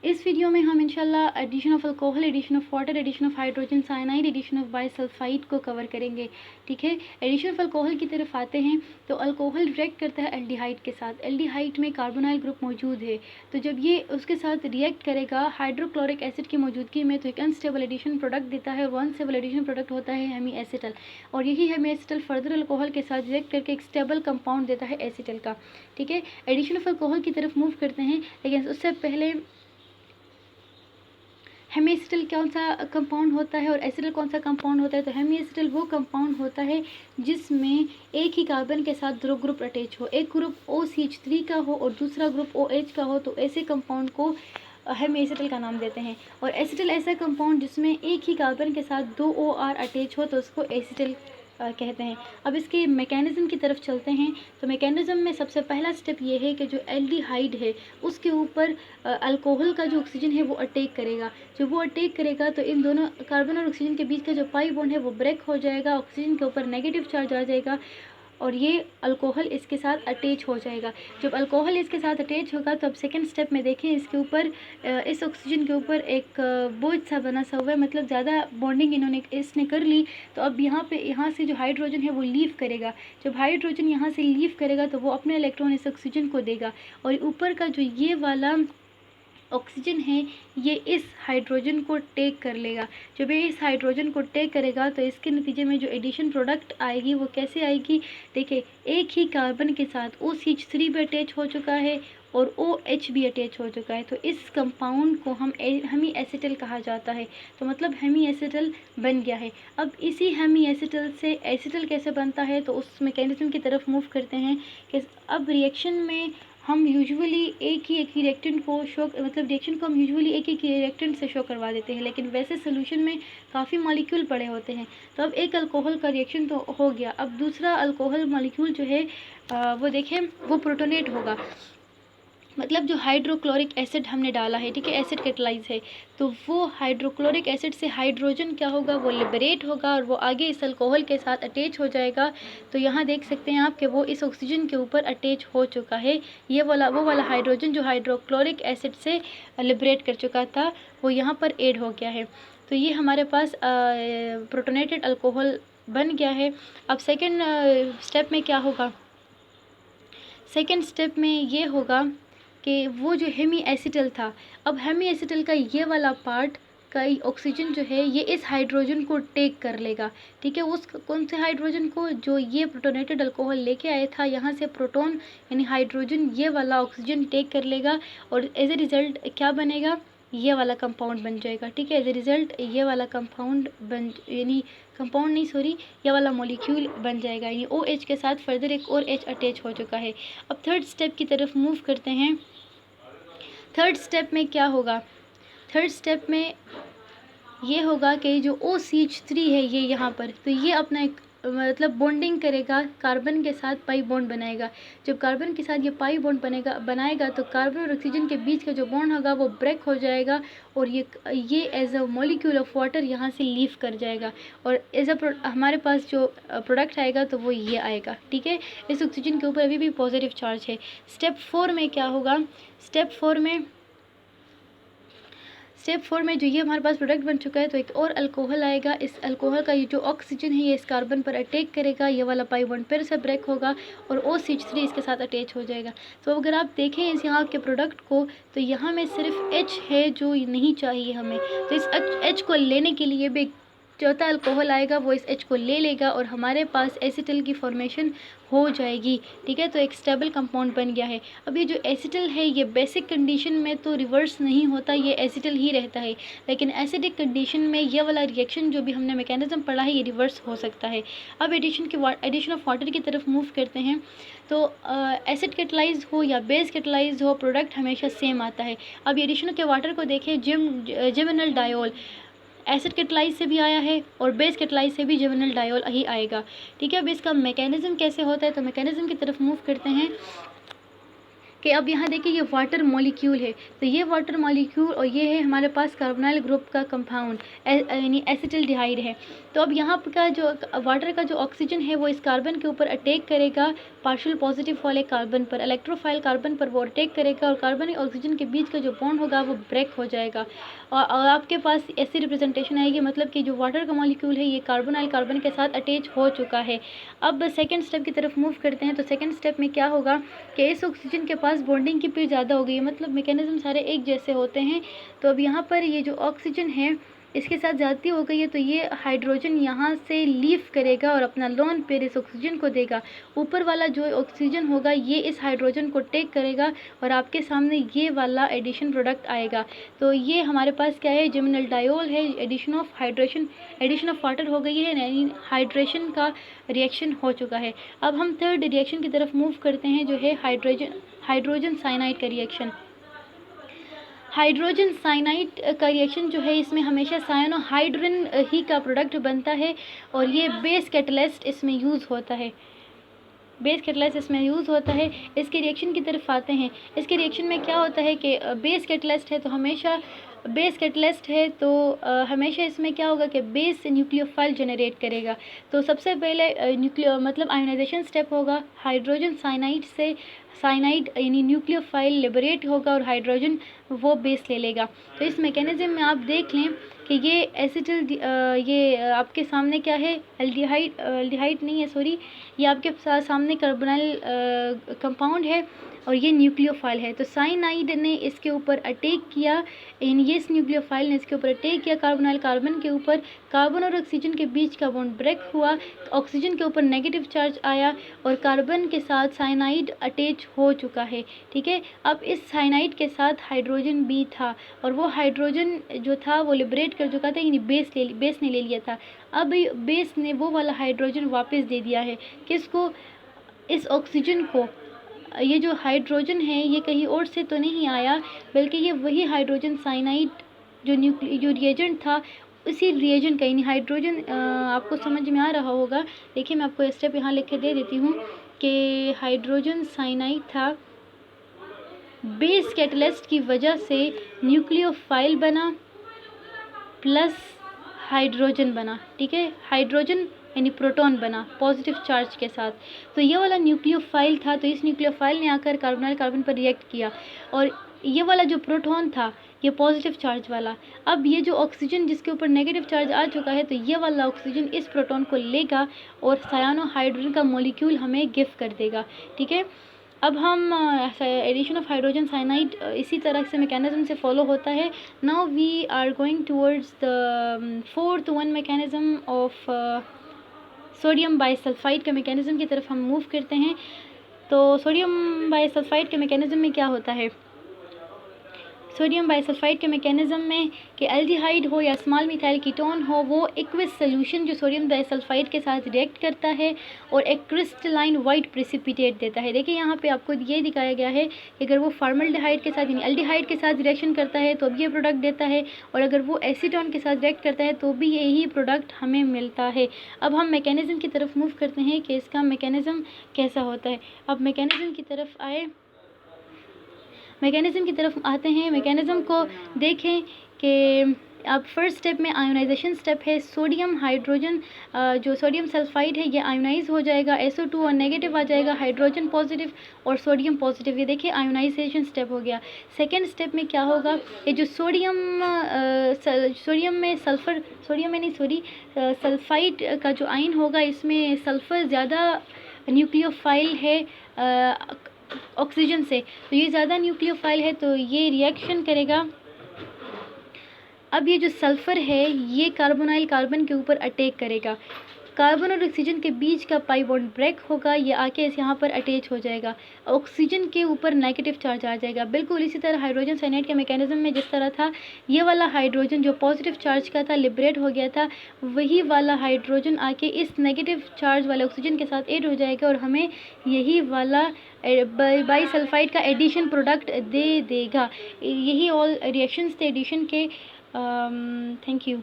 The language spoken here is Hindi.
इस वीडियो में हम इंशाल्लाह addition of alcohol, addition of water, addition of hydrogen cyanide, addition of bisulphide को कवर करेंगे। ठीक है, एडिशन ऑफ अल्कोहल की तरफ आते हैं तो अल्कोहल रिएक्ट करता है एल्डिहाइड के साथ। एल्डिहाइड में कार्बोनाइल ग्रुप मौजूद है, तो जब ये उसके साथ रिएक्ट करेगा हाइड्रोक्लोरिक एसिड की मौजूदगी में तो एक अनस्टेबल एडिशन प्रोडक्ट देता है। वो अनस्टेबल एडिशन प्रोडक्ट होता है हेमी एसिटल, और यही हेमी एसिटल फर्दर अल्कोहल के साथ रिएक्ट करके एक स्टेबल कंपाउंड देता है एसिटल का। ठीक है, एडिशन ऑफ अल्कोहल की तरफ मूव करते हैं, लेकिन उससे पहले हेमी एसिटल कौन सा कंपाउंड होता है और एसिटल कौन सा कंपाउंड होता है। तो हेमी एसिटल वो कंपाउंड होता है जिसमें एक ही कार्बन के साथ दो ग्रुप अटैच हो, एक ग्रुप OCH3 का हो और दूसरा ग्रुप OH का हो, तो ऐसे कंपाउंड को हेमी एसिटल का नाम देते हैं। और एसिटल ऐसा कंपाउंड जिसमें एक ही कार्बन के साथ दो OR अटैच हो तो उसको एसिटल कहते हैं। अब इसके मैकेनिज़्म की तरफ चलते हैं, तो मैकेनिज़्म में सबसे पहला स्टेप ये है कि जो एल्डिहाइड है उसके ऊपर अल्कोहल का जो ऑक्सीजन है वो अटैक करेगा। जब वो अटैक करेगा तो इन दोनों कार्बन और ऑक्सीजन के बीच का जो पाई बॉन्ड है वो ब्रेक हो जाएगा, ऑक्सीजन के ऊपर नेगेटिव चार्ज आ जाएगा और ये अल्कोहल इसके साथ अटैच हो जाएगा। जब अल्कोहल इसके साथ अटैच होगा तो अब सेकंड स्टेप में देखें, इसके ऊपर इस ऑक्सीजन के ऊपर एक बोझ सा बना सा हुआ है, मतलब ज़्यादा बॉन्डिंग इसने कर ली। तो अब यहाँ से जो हाइड्रोजन है वो लीव करेगा। जब हाइड्रोजन यहाँ से लीव करेगा तो वो अपने इलेक्ट्रॉन इस ऑक्सीजन को देगा, और ऊपर का जो ये वाला ऑक्सीजन है ये इस हाइड्रोजन को टेक कर लेगा। जब ये इस हाइड्रोजन को टेक करेगा तो इसके नतीजे में जो एडिशन प्रोडक्ट आएगी वो कैसे आएगी, देखिए एक ही कार्बन के साथ OCH3 भी अटैच हो चुका है और OH भी अटैच हो चुका है, तो इस कंपाउंड को हम हेमी एसिटल कहा जाता है। तो मतलब हेमी एसिटल बन गया है। अब इसी हेमी एसिटल से एसिटल कैसे बनता है, तो उस मैकेनिज्म की तरफ मूव करते हैं कि अब रिएक्शन में हम यूजुअली एक ही रिएक्टेंट को शो, मतलब रिएक्शन को हम यूजुअली एक रिएक्टेंट से शो करवा देते हैं, लेकिन वैसे सोल्यूशन में काफ़ी मॉलिक्यूल पड़े होते हैं। तो अब एक अल्कोहल का रिएक्शन तो हो गया, अब दूसरा अल्कोहल मॉलिक्यूल जो है वो देखें वो प्रोटोनेट होगा, मतलब जो हाइड्रोक्लोरिक एसिड हमने डाला है, ठीक है, एसिड कैटलाइज है, तो वो हाइड्रोक्लोरिक एसिड से हाइड्रोजन क्या होगा, वो लिबरेट होगा और वो आगे इस अल्कोहल के साथ अटैच हो जाएगा। तो यहाँ देख सकते हैं आप कि वो इस ऑक्सीजन के ऊपर अटैच हो चुका है। ये वो वाला हाइड्रोजन जो हाइड्रोक्लोरिक एसिड से लिबरेट कर चुका था वो यहाँ पर ऐड हो गया है। तो ये हमारे पास प्रोटोनेटेड अल्कोहल बन गया है। अब सेकेंड स्टेप में क्या होगा, सेकेंड स्टेप में ये होगा कि वो जो हेमी एसिटल था, अब हेमी एसिटल का ये वाला पार्ट का ऑक्सीजन जो है ये इस हाइड्रोजन को टेक कर लेगा। ठीक है, उस कौन से हाइड्रोजन को, जो ये प्रोटोनेटेड अल्कोहल लेके आया था, यहाँ से प्रोटॉन यानी हाइड्रोजन ये वाला ऑक्सीजन टेक कर लेगा और एज ए रिज़ल्ट क्या बनेगा, ये वाला कंपाउंड बन जाएगा। ठीक है, एज ए रिज़ल्ट ये वाला कंपाउंड बन, यानी कंपाउंड नहीं सॉरी, ये वाला मॉलिक्यूल बन जाएगा, यानी OH के साथ फर्दर एक और H अटैच हो चुका है। अब थर्ड स्टेप की तरफ मूव करते हैं। थर्ड स्टेप में क्या होगा, थर्ड स्टेप में ये होगा कि जो OCH3 है ये यहाँ पर, तो ये अपना एक मतलब बॉन्डिंग करेगा कार्बन के साथ, पाई बॉन्ड बनाएगा। जब कार्बन के साथ ये पाई बॉन्ड बनाएगा तो कार्बन और ऑक्सीजन के बीच का जो बॉन्ड होगा वो ब्रेक हो जाएगा और ये as a molecule of water यहाँ से लीव कर जाएगा और एज अ हमारे पास जो प्रोडक्ट आएगा तो वो ये आएगा। ठीक है, इस ऑक्सीजन के ऊपर अभी भी पॉजिटिव चार्ज है। स्टेप 4 में क्या होगा, स्टेप 4 में जो ये हमारे पास प्रोडक्ट बन चुका है तो एक और अल्कोहल आएगा। इस अल्कोहल का ये जो ऑक्सीजन है ये इस कार्बन पर अटैक करेगा, ये वाला पाई बॉन्ड फिर से ब्रेक होगा और OCH3 इसके साथ अटैच हो जाएगा। तो अगर आप देखें इस यहाँ के प्रोडक्ट को तो यहाँ में सिर्फ H है जो नहीं चाहिए हमें, तो इस H को लेने के लिए भी चौथा अल्कोहल आएगा, वो इस H को ले लेगा और हमारे पास एसिटल की फॉर्मेशन हो जाएगी। ठीक है, तो एक स्टेबल कंपाउंड बन गया है। अब ये जो एसिटल है ये बेसिक कंडीशन में तो रिवर्स नहीं होता, ये एसिटल ही रहता है, लेकिन एसिडिक कंडीशन में ये वाला रिएक्शन जो भी हमने मैकेनिज्म पढ़ा है ये रिवर्स हो सकता है। अब एडिशन ऑफ वाटर की तरफ मूव करते हैं। तो एसिड कैटलाइज हो या बेस कैटलाइज हो प्रोडक्ट हमेशा सेम आता है। अब एडिशन के वाटर को देखें, जिमिनल डायोल एसिड कैटलाइज से भी आया है और बेस कैटलाइज से भी जिमिनल डायोल ही आएगा। ठीक है, अब इसका मैकेनिज्म कैसे होता है, तो मैकेनिज्म की तरफ मूव करते हैं। कि अब यहाँ देखिए ये वाटर मॉलिक्यूल है, तो ये वाटर मॉलिक्यूल और ये है हमारे पास कार्बोनाइल ग्रुप का कंपाउंड यानी एसिटिल्डिहाइड है। तो अब यहाँ का जो वाटर का जो ऑक्सीजन है वो इस कार्बन के ऊपर अटैक करेगा, पार्शियल पॉजिटिव वाले कार्बन पर, इलेक्ट्रोफाइल कार्बन पर वो अटैक करेगा और कार्बन और ऑक्सीजन के बीच का जो बॉन्ड होगा वो ब्रेक हो जाएगा और आपके पास ऐसी रिप्रेजेंटेशन आएगी, मतलब कि जो वाटर का मॉलिक्यूल है ये कार्बोनाइल कार्बन के साथ अटैच हो चुका है। अब सेकेंड स्टेप की तरफ मूव करते हैं। तो सेकेंड स्टेप में क्या होगा कि इस ऑक्सीजन के पास बॉन्डिंग की स्पीड ज़्यादा हो गई है, मतलब मैकेनिज्म सारे एक जैसे होते हैं। तो अब यहाँ पर ये जो ऑक्सीजन है इसके साथ ज़्यादती हो गई है, तो ये हाइड्रोजन यहाँ से लीव करेगा और अपना लोन पेयर इस ऑक्सीजन को देगा। ऊपर वाला जो ऑक्सीजन होगा ये इस हाइड्रोजन को टेक करेगा और आपके सामने ये वाला एडिशन प्रोडक्ट आएगा। तो ये हमारे पास क्या है, जिमिनल डायोल है, एडिशन ऑफ वाटर हो गई है, यानी हाइड्रेशन का रिएक्शन हो चुका है। अब हम थर्ड रिएक्शन की तरफ मूव करते हैं जो है हाइड्रोजन साइनाइड का रिएक्शन। हाइड्रोजन साइनाइड का रिएक्शन जो है इसमें हमेशा साइनोहाइड्रिन ही का प्रोडक्ट बनता है और ये बेस कैटलिस्ट इसमें यूज़ होता है। इसके रिएक्शन की तरफ आते हैं। इसके रिएक्शन में क्या होता है कि बेस कैटलिस्ट है तो हमेशा इसमें क्या होगा कि बेस न्यूक्लियोफाइल जनरेट करेगा। तो सबसे पहले मतलब आयोनाइजेशन स्टेप होगा, हाइड्रोजन साइनाइड यानी न्यूक्लियोफाइल लिबरेट होगा और हाइड्रोजन वो बेस ले लेगा। तो इस मैकेनिज्म में आप देख लें कि ये आपके सामने क्या है, एल्डिहाइड नहीं है, सॉरी, ये आपके सामने कार्बोनाइल कंपाउंड है और ये न्यूक्लियोफाइल है। तो साइनाइड ने इसके ऊपर अटैक किया, ये इस न्यूक्लियोफाइल ने इसके ऊपर अटैक किया कार्बोनाइल कार्बन के ऊपर, कार्बन और ऑक्सीजन के बीच का बॉन्ड ब्रेक हुआ, तो ऑक्सीजन के ऊपर नेगेटिव चार्ज आया और कार्बन के साथ साइनाइड अटैच हो चुका है। ठीक है, अब इस साइनाइड के साथ हाइड्रोजन भी था और वो हाइड्रोजन जो था वो लिबरेट कर चुका था, यानी बेस ने ले लिया था। अब बेस ने वो वाला हाइड्रोजन वापस दे दिया है, किसको, इस ऑक्सीजन को। ये जो हाइड्रोजन है ये कहीं और से तो नहीं आया, बल्कि ये वही हाइड्रोजन साइनाइड जो रिएजेंट था उसी रिएजेंट का, यानी हाइड्रोजन आपको समझ में आ रहा होगा। देखिए मैं आपको स्टेप यहाँ लिख के दे देती हूँ कि हाइड्रोजन साइनाइड था, बेस कैटलिस्ट की वजह से न्यूक्लियोफाइल बना प्लस हाइड्रोजन बना। ठीक है, हाइड्रोजन यानी प्रोटॉन बना पॉजिटिव चार्ज के साथ। तो ये वाला न्यूक्लियोफाइल था, तो इस न्यूक्लियोफाइल ने आकर कार्बोनाइल कार्बन पर रिएक्ट किया और ये वाला जो प्रोटॉन था ये पॉजिटिव चार्ज वाला। अब ये जो ऑक्सीजन जिसके ऊपर नेगेटिव चार्ज आ चुका है, तो ये वाला ऑक्सीजन इस प्रोटॉन को लेगा और साइनोहाइड्रिन का मॉलिक्यूल हमें गिफ्ट कर देगा। ठीक है, अब हम एडिशन ऑफ हाइड्रोजन साइनाइड इसी तरह से मैकेनिज्म से फॉलो होता है। Now we are going towards the fourth one mechanism of sodium bisulphide के मैकेनिज्म की तरफ हम मूव करते हैं। तो सोडियम बाइसल्फाइड के मैकेनिज्म में क्या होता है, सोडियम बाइसल्फाइड के मैकेनिज्म में कि एल्डिहाइड हो या स्मॉल मिथाइल कीटोन हो, वो एक्वस सोल्यूशन जो सोडियम बाइसल्फाइड के साथ रिएक्ट करता है और एक क्रिस्टलाइन वाइट प्रेसिपिटेट देता है। देखिए यहाँ पे आपको ये दिखाया गया है कि अगर वो फॉर्मल्डिहाइड के साथ यानी एल्डिहाइड के साथ रिएक्शन करता है तो अब ये प्रोडक्ट देता है, और अगर वो एसीटोन के साथ रिएक्ट करता है तो भी यही प्रोडक्ट हमें मिलता है। अब हम मैकेनिज्म की तरफ मूव करते हैं कि इसका मैकेनिज्म कैसा होता है। अब मैकेनिज्म की तरफ आते हैं। मैकेनिज्म को देखें कि अब फर्स्ट स्टेप में आयोनाइजेशन स्टेप है। सोडियम हाइड्रोजन जो सोडियम सल्फाइड है ये आयोनाइज हो जाएगा, SO2 और नेगेटिव आ जाएगा, हाइड्रोजन पॉजिटिव और सोडियम पॉजिटिव। ये देखिए आयोनाइजेशन स्टेप हो गया। सेकेंड स्टेप में क्या होगा, ये जो सल्फाइड का जो आयन होगा इसमें सल्फर ज़्यादा न्यूक्लियोफाइल है ऑक्सीजन से, तो ये ज़्यादा न्यूक्लियोफाइल है तो ये रिएक्शन करेगा। अब ये जो सल्फ़र है ये कार्बोनाइल कार्बन के ऊपर अटैक करेगा, कार्बन और ऑक्सीजन के बीच का पाई बॉन्ड ब्रेक होगा, ये आके इस यहाँ पर अटैच हो जाएगा, ऑक्सीजन के ऊपर नेगेटिव चार्ज आ जाएगा। बिल्कुल इसी तरह हाइड्रोजन साइनाइड के मैकेनिज्म में जिस तरह था, ये वाला हाइड्रोजन जो पॉजिटिव चार्ज का था लिबरेट हो गया था, वही वाला हाइड्रोजन आके इस नेगेटिव चार्ज वाले ऑक्सीजन के साथ ऐड हो जाएगा और हमें यही वाला बाईसल्फाइड का एडिशन प्रोडक्ट दे देगा। यही ऑल रिएक्शंस थे एडिशन के। Thank you.